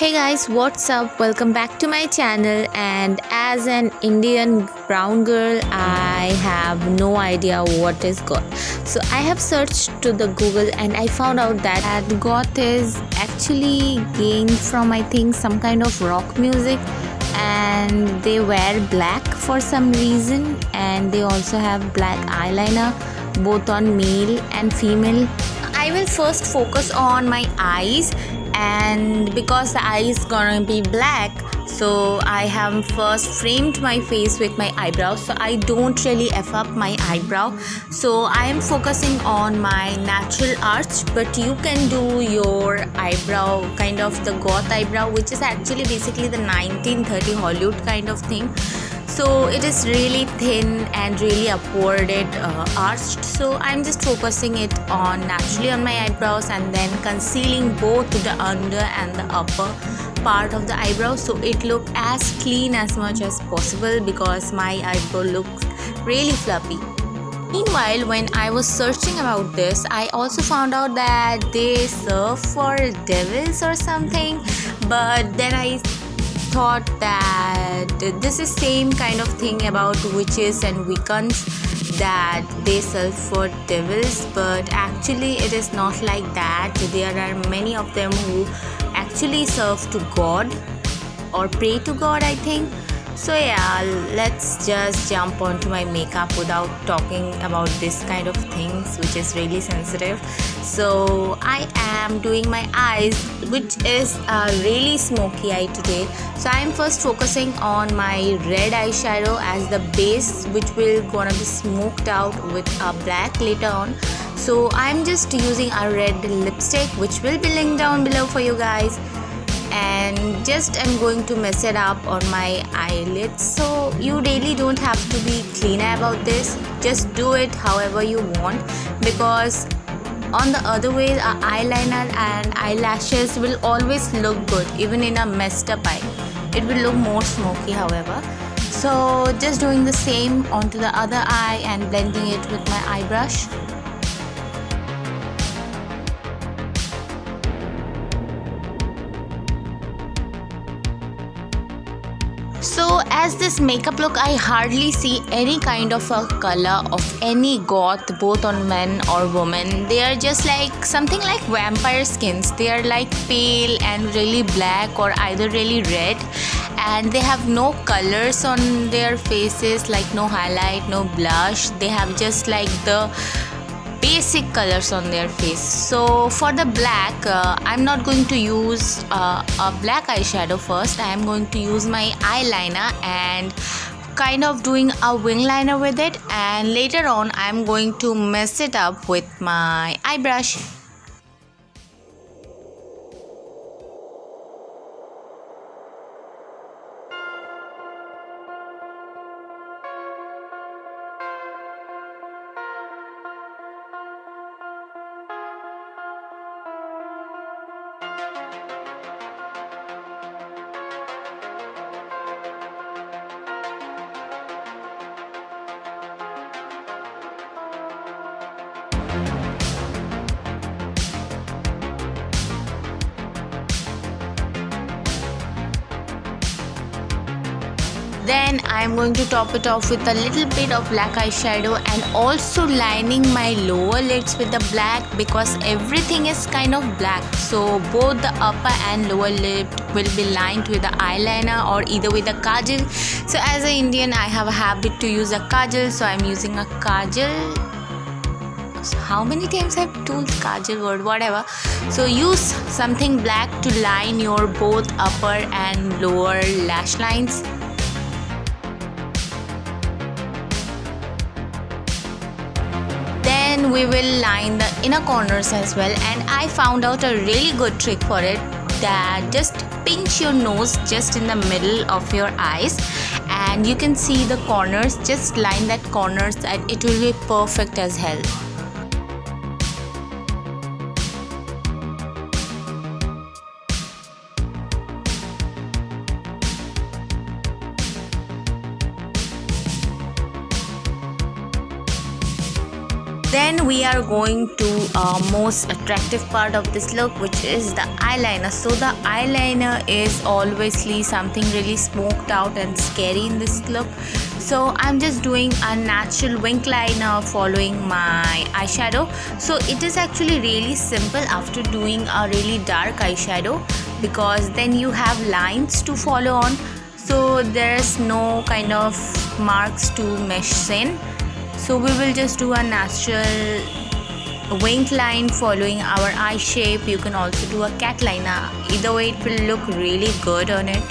Hey guys, what's up? Welcome back to my channel. And as an Indian brown girl, I have no idea what is goth. So I have searched to the Google and I found out that goth is actually gained from, I think, some kind of rock music, and they wear black for some reason, and they also have black eyeliner both on male and female. I will first focus on my eyes, and because the eye is gonna be black, so I have first framed my face with my eyebrows, so I don't really f up my eyebrow. So I am focusing on my natural arch, but you can do your eyebrow kind of the goth eyebrow, which is actually basically the 1930 Hollywood kind of thing. So it is really thin and really upwarded arched, so I'm just focusing it on naturally on my eyebrows and then concealing both the under and the upper part of the eyebrow, so it look as clean as much as possible because my eyebrow looks really fluffy. Meanwhile, when I was searching about this, I also found out that they serve for devils or something, but then I thought that this is same kind of thing about witches and Wiccans, that they serve for devils, but actually it is not like that. There are many of them who actually serve to God or pray to God, I think. So yeah, let's just jump onto my makeup without talking about this kind of things, which is really sensitive. So I am doing my eyes, which is a really smoky eye today. So I am first focusing on my red eyeshadow as the base, which will gonna be smoked out with a black later on. So I'm just using a red lipstick, which will be linked down below for you guys, and just I'm going to mess it up on my eyelids. So you really don't have to be cleaner about this, just do it however you want, because on the other way, eyeliner and eyelashes will always look good even in a messed up eye. It will look more smoky, however. So just doing the same onto the other eye and blending it with my eye brush. So as this makeup look, I hardly see any kind of a color of any goth, both on men or women. They are just like something like vampire skins. They are like pale and really black or either really red, and they have no colors on their faces, like no highlight, no blush. They have just like the basic colors on their face. So for the black, I'm not going to use a black eyeshadow first. I am going to use my eyeliner and kind of doing a wing liner with it, and later on I'm going to mess it up with my eye brush. Then I'm going to top it off with a little bit of black eyeshadow and also lining my lower lids with the black, because everything is kind of black. So both the upper and lower lid will be lined with the eyeliner or either with a kajal. So as an Indian, I have a habit to use a kajal, so I'm using a kajal. How many times I've told kajal word, whatever. So use something black to line your both upper and lower lash lines. Then we will line the inner corners as well, and I found out a really good trick for it, that just pinch your nose just in the middle of your eyes and you can see the corners. Just line that corners and it will be perfect as hell. then we are going to most attractive part of this look, which is the eyeliner. So the eyeliner is obviously something really smoked out and scary in this look. So I'm just doing a natural wink liner following my eyeshadow. So it is actually really simple after doing a really dark eyeshadow, because then you have lines to follow on, so there's no kind of marks to mesh in. So we will just do a natural wink line following our eye shape. You can also do a cat liner. Either way, it will look really good on it.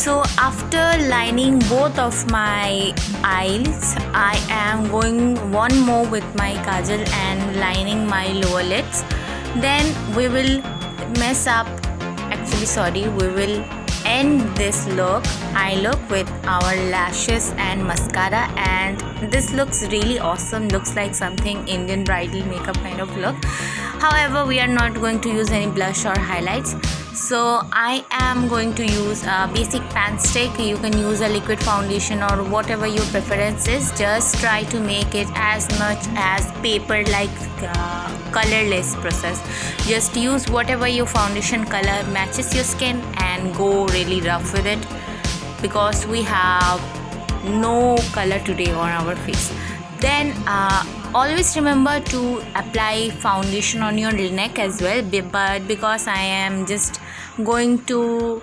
So after lining both of my eyes, I am going one more with my kajal and lining my lower lids. Then we will we will end this eye look with our lashes and mascara, and this looks really awesome. Looks like something Indian bridal makeup kind of look. However, we are not going to use any blush or highlights. So I am going to use a basic pan stick. You can use a liquid foundation or whatever your preference is. Just try to make it as much as paper like colorless process. Just use whatever your foundation color matches your skin and go really rough with it, because we have no color today on our face. Then always remember to apply foundation on your neck as well, but because I am just going to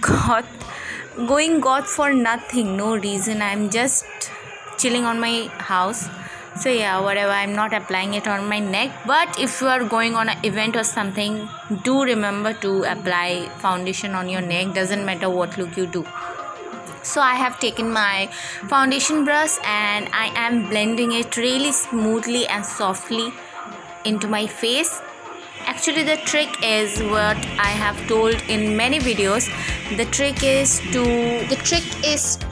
goth for nothing, no reason, I'm just chilling on my house. So yeah, whatever, I'm not applying it on my neck. But if you are going on an event or something, do remember to apply foundation on your neck. Doesn't matter what look you do. So I have taken my foundation brush and I am blending it really smoothly and softly into my face. Actually, the trick is what I have told in many videos. The trick is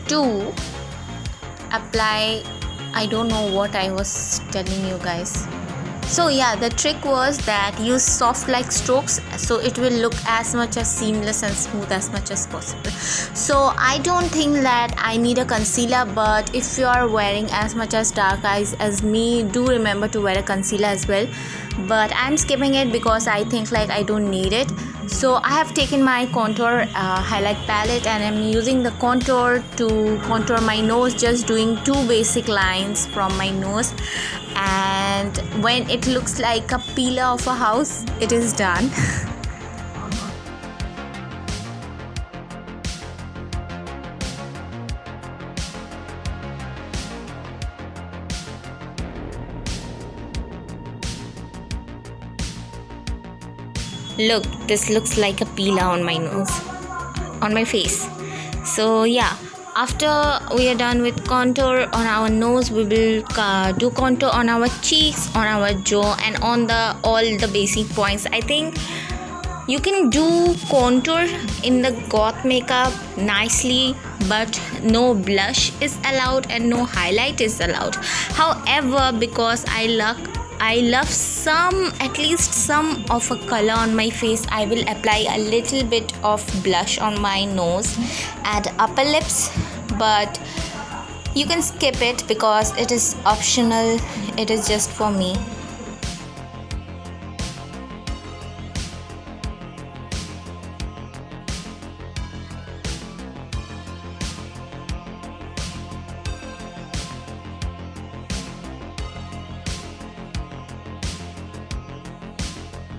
to apply. I don't know what I was telling you guys. So yeah, the trick was that use soft like strokes, so it will look as much as seamless and smooth as much as possible. So I don't think that I need a concealer, but if you are wearing as much as dark eyes as me, do remember to wear a concealer as well. But I'm skipping it because I think like I don't need it. So I have taken my contour highlight palette and I'm using the contour to contour my nose, just doing two basic lines from my nose. And when it looks like a peeler of a house, it is done. Look, this looks like a peeler on my nose, on my face. So yeah, after we are done with contour on our nose, we will do contour on our cheeks, on our jaw, and on all the basic points. I think you can do contour in the goth makeup nicely, but no blush is allowed and no highlight is allowed. However, because I love at least some of a color on my face, I will apply a little bit of blush on my nose and upper lips, but you can skip it because it is optional. It is just for me.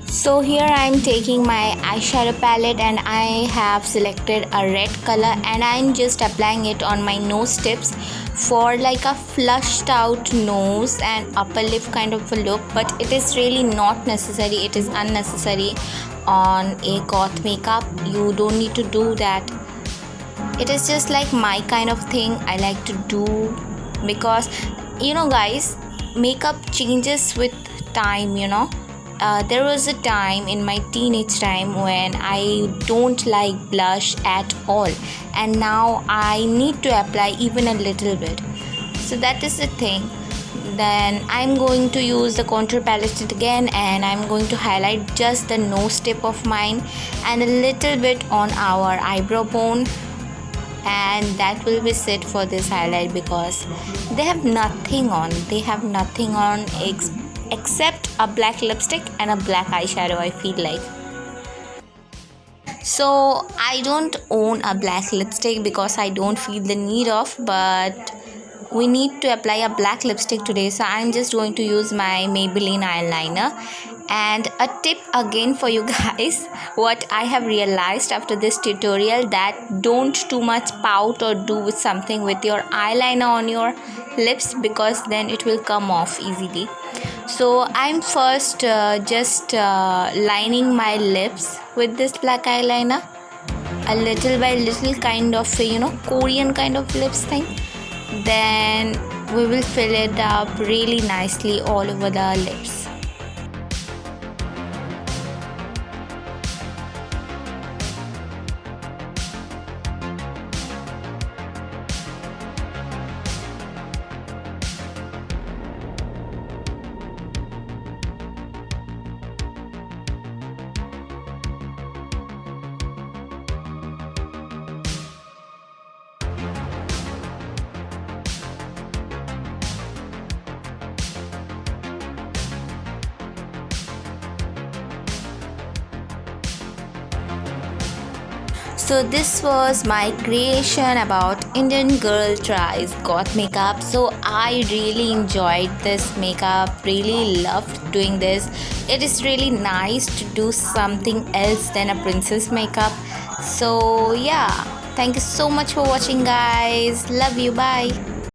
So here I am taking my eyeshadow palette and I have selected a red color and I am just applying it on my nose tips for like a flushed out nose and upper lip kind of a look, but it is really not necessary. It is unnecessary on a goth makeup. You don't need to do that. It is just like my kind of thing I like to do, because you know guys, makeup changes with time, there was a time in my teenage time when I don't like blush at all, and now I need to apply even a little bit. So that is the thing. Then I'm going to use the contour palette again, and I'm going to highlight just the nose tip of mine and a little bit on our eyebrow bone, and that will be it for this highlight because they have nothing on. Except a black lipstick and a black eyeshadow, I feel like. So I don't own a black lipstick because I don't feel the need of, but we need to apply a black lipstick today, so I'm just going to use my Maybelline eyeliner. And a tip again for you guys, what I have realized after this tutorial, that don't too much pout or do something with your eyeliner on your lips, because then it will come off easily. So I'm first just lining my lips with this black eyeliner, a little by little, kind of Korean kind of lips thing. Then we will fill it up really nicely all over the lips. So this was my creation about Indian girl tries goth makeup. So I really enjoyed this makeup, really loved doing this. It is really nice to do something else than a princess makeup. So yeah, thank you so much for watching guys. Love you, bye.